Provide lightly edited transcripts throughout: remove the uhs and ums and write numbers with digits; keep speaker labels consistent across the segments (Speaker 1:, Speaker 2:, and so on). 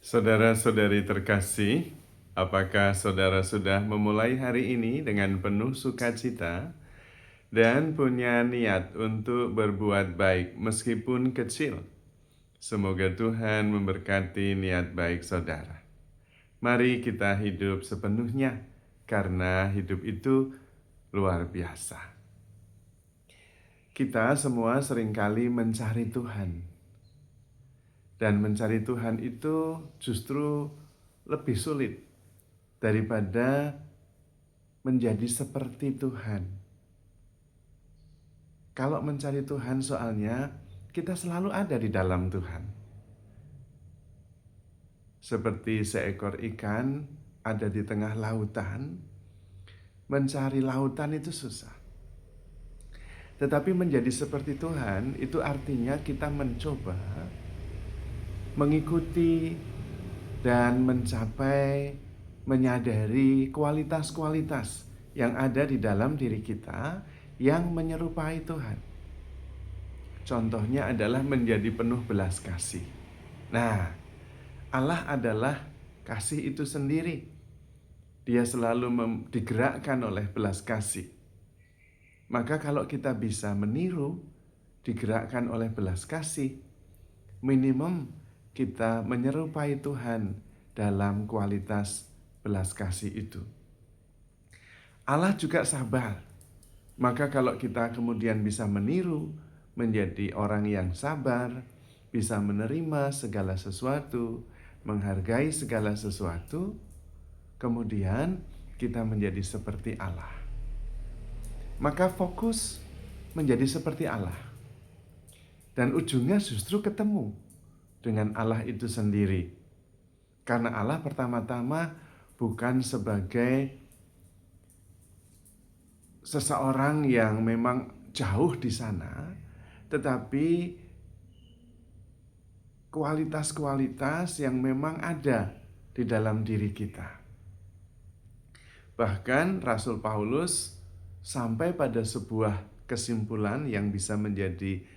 Speaker 1: Saudara-saudari terkasih, apakah saudara sudah memulai hari ini dengan penuh sukacita dan punya niat untuk berbuat baik meskipun kecil? Semoga Tuhan memberkati niat baik saudara. Mari kita hidup sepenuhnya, karena hidup itu luar biasa. Kita semua seringkali mencari Tuhan. Dan mencari Tuhan itu justru lebih sulit daripada menjadi seperti Tuhan. Kalau mencari Tuhan soalnya kita selalu ada di dalam Tuhan. Seperti seekor ikan ada di tengah lautan, mencari lautan itu susah. Tetapi menjadi seperti Tuhan itu artinya kita mencoba mengikuti dan mencapai, menyadari kualitas-kualitas yang ada di dalam diri kita yang menyerupai Tuhan. Contohnya adalah menjadi penuh belas kasih. Nah, Allah adalah kasih itu sendiri. Dia selalu digerakkan oleh belas kasih. Maka kalau kita bisa meniru, digerakkan oleh belas kasih, minimum kita menyerupai Tuhan dalam kualitas belas kasih itu. Allah juga sabar. Maka kalau kita kemudian bisa meniru menjadi orang yang sabar, bisa menerima segala sesuatu, menghargai segala sesuatu, kemudian kita menjadi seperti Allah. Maka fokus menjadi seperti Allah. Dan ujungnya justru ketemu dengan Allah itu sendiri. Karena Allah pertama-tama bukan sebagai seseorang yang memang jauh di sana, tetapi kualitas-kualitas yang memang ada di dalam diri kita. Bahkan Rasul Paulus sampai pada sebuah kesimpulan yang bisa menjadi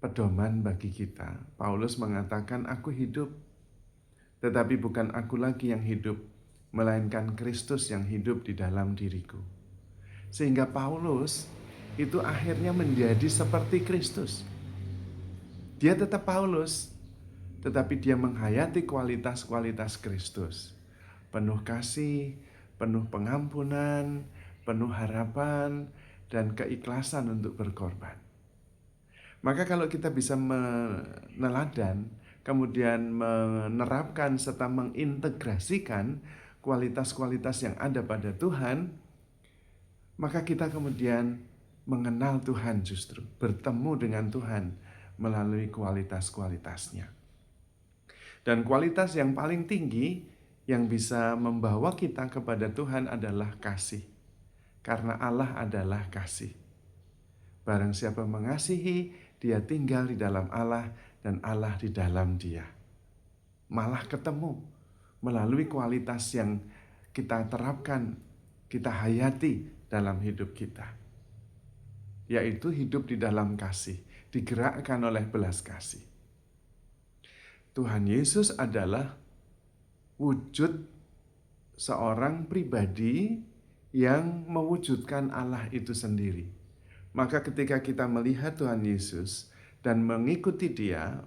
Speaker 1: pedoman bagi kita. Paulus mengatakan, aku hidup, tetapi bukan aku lagi yang hidup, melainkan Kristus yang hidup di dalam diriku. Sehingga Paulus itu akhirnya menjadi seperti Kristus. Dia tetap Paulus, tetapi dia menghayati kualitas-kualitas Kristus. Penuh kasih, penuh pengampunan, penuh harapan, dan keikhlasan untuk berkorban. Maka kalau kita bisa meneladan, kemudian menerapkan serta mengintegrasikan kualitas-kualitas yang ada pada Tuhan, maka kita kemudian mengenal Tuhan justru, bertemu dengan Tuhan melalui kualitas-kualitasnya. Dan kualitas yang paling tinggi yang bisa membawa kita kepada Tuhan adalah kasih. Karena Allah adalah kasih. Barang siapa mengasihi, dia tinggal di dalam Allah dan Allah di dalam dia. Malah ketemu melalui kualitas yang kita terapkan, kita hayati dalam hidup kita. Yaitu hidup di dalam kasih, digerakkan oleh belas kasih. Tuhan Yesus adalah wujud seorang pribadi yang mewujudkan Allah itu sendiri. Maka ketika kita melihat Tuhan Yesus dan mengikuti Dia,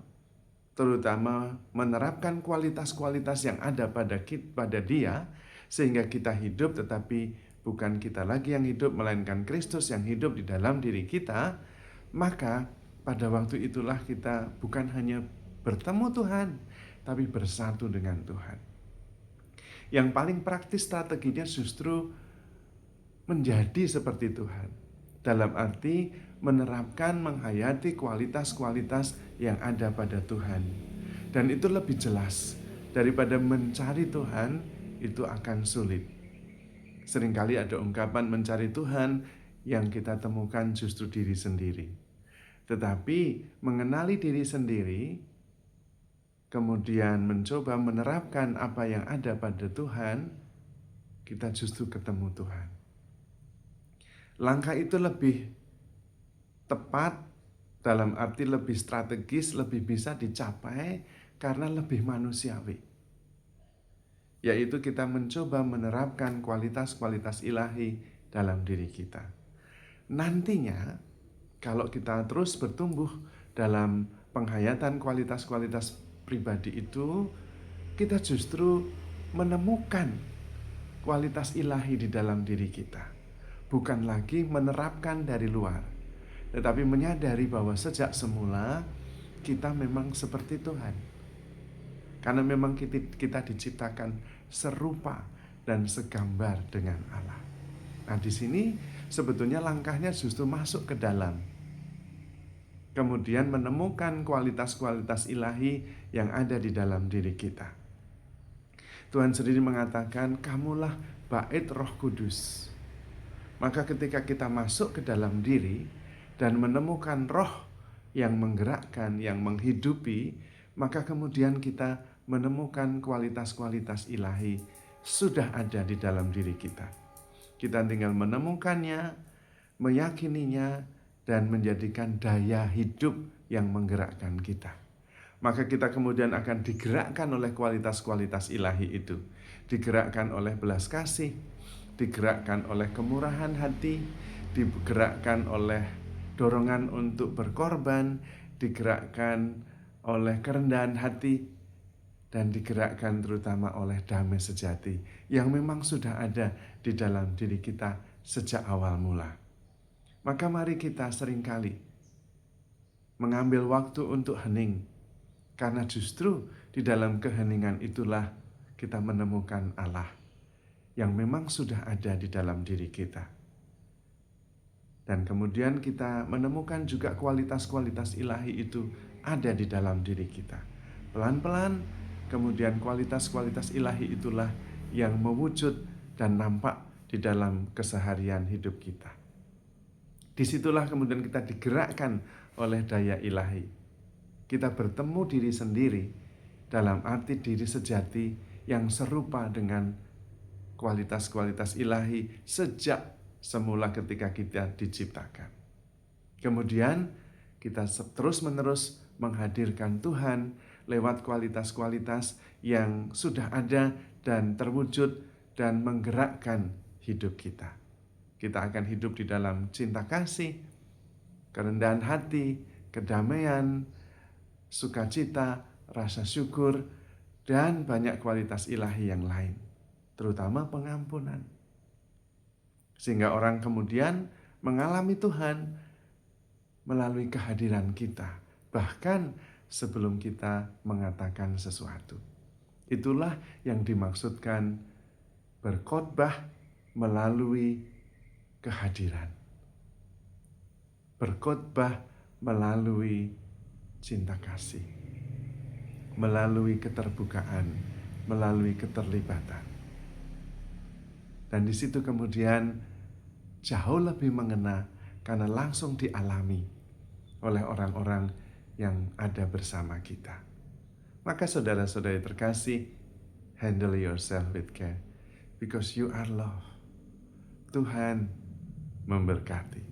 Speaker 1: terutama menerapkan kualitas-kualitas yang ada pada Dia, sehingga kita hidup tetapi bukan kita lagi yang hidup, melainkan Kristus yang hidup di dalam diri kita, maka pada waktu itulah kita bukan hanya bertemu Tuhan, tapi bersatu dengan Tuhan. Yang paling praktis strateginya justru menjadi seperti Tuhan. Dalam arti menerapkan, menghayati kualitas-kualitas yang ada pada Tuhan. Dan itu lebih jelas daripada mencari Tuhan, itu akan sulit. Seringkali ada ungkapan mencari Tuhan yang kita temukan justru diri sendiri. Tetapi mengenali diri sendiri, kemudian mencoba menerapkan apa yang ada pada Tuhan, kita justru ketemu Tuhan. Langkah itu lebih tepat dalam arti lebih strategis, lebih bisa dicapai karena lebih manusiawi. Yaitu kita mencoba menerapkan kualitas-kualitas ilahi dalam diri kita. Nantinya, kalau kita terus bertumbuh dalam penghayatan kualitas-kualitas pribadi itu, kita justru menemukan kualitas ilahi di dalam diri kita. Bukan lagi menerapkan dari luar, tetapi menyadari bahwa sejak semula kita memang seperti Tuhan. Karena memang kita diciptakan serupa dan segambar dengan Allah. Nah, di sini sebetulnya langkahnya justru masuk ke dalam. Kemudian menemukan kualitas-kualitas ilahi yang ada di dalam diri kita. Tuhan sendiri mengatakan, kamulah bait Roh Kudus. Maka ketika kita masuk ke dalam diri dan menemukan roh yang menggerakkan, yang menghidupi, maka kemudian kita menemukan kualitas-kualitas ilahi sudah ada di dalam diri kita. Kita tinggal menemukannya, meyakininya, dan menjadikan daya hidup yang menggerakkan kita. Maka kita kemudian akan digerakkan oleh kualitas-kualitas ilahi itu. Digerakkan oleh belas kasih, digerakkan oleh kemurahan hati, digerakkan oleh dorongan untuk berkorban, digerakkan oleh kerendahan hati, dan digerakkan terutama oleh damai sejati yang memang sudah ada di dalam diri kita sejak awal mula. Maka mari kita seringkali mengambil waktu untuk hening. Karena justru di dalam keheningan itulah kita menemukan Allah yang memang sudah ada di dalam diri kita. Dan kemudian kita menemukan juga kualitas-kualitas ilahi itu ada di dalam diri kita. Pelan-pelan kemudian kualitas-kualitas ilahi itulah yang mewujud dan nampak di dalam keseharian hidup kita. Disitulah kemudian kita digerakkan oleh daya ilahi. Kita bertemu diri sendiri dalam arti diri sejati yang serupa dengan kualitas-kualitas ilahi sejak semula ketika kita diciptakan. Kemudian kita terus-menerus menghadirkan Tuhan lewat kualitas-kualitas yang sudah ada dan terwujud dan menggerakkan hidup kita. Kita akan hidup di dalam cinta kasih, kerendahan hati, kedamaian, sukacita, rasa syukur, dan banyak kualitas ilahi yang lain, terutama pengampunan. Sehingga orang kemudian mengalami Tuhan melalui kehadiran kita, bahkan sebelum kita mengatakan sesuatu. Itulah yang dimaksudkan berkhotbah melalui kehadiran. Berkhotbah melalui cinta kasih, melalui keterbukaan, melalui keterlibatan. Dan di situ kemudian jauh lebih mengena karena langsung dialami oleh orang-orang yang ada bersama kita. Maka saudara-saudari terkasih, handle yourself with care because you are love. Tuhan memberkati.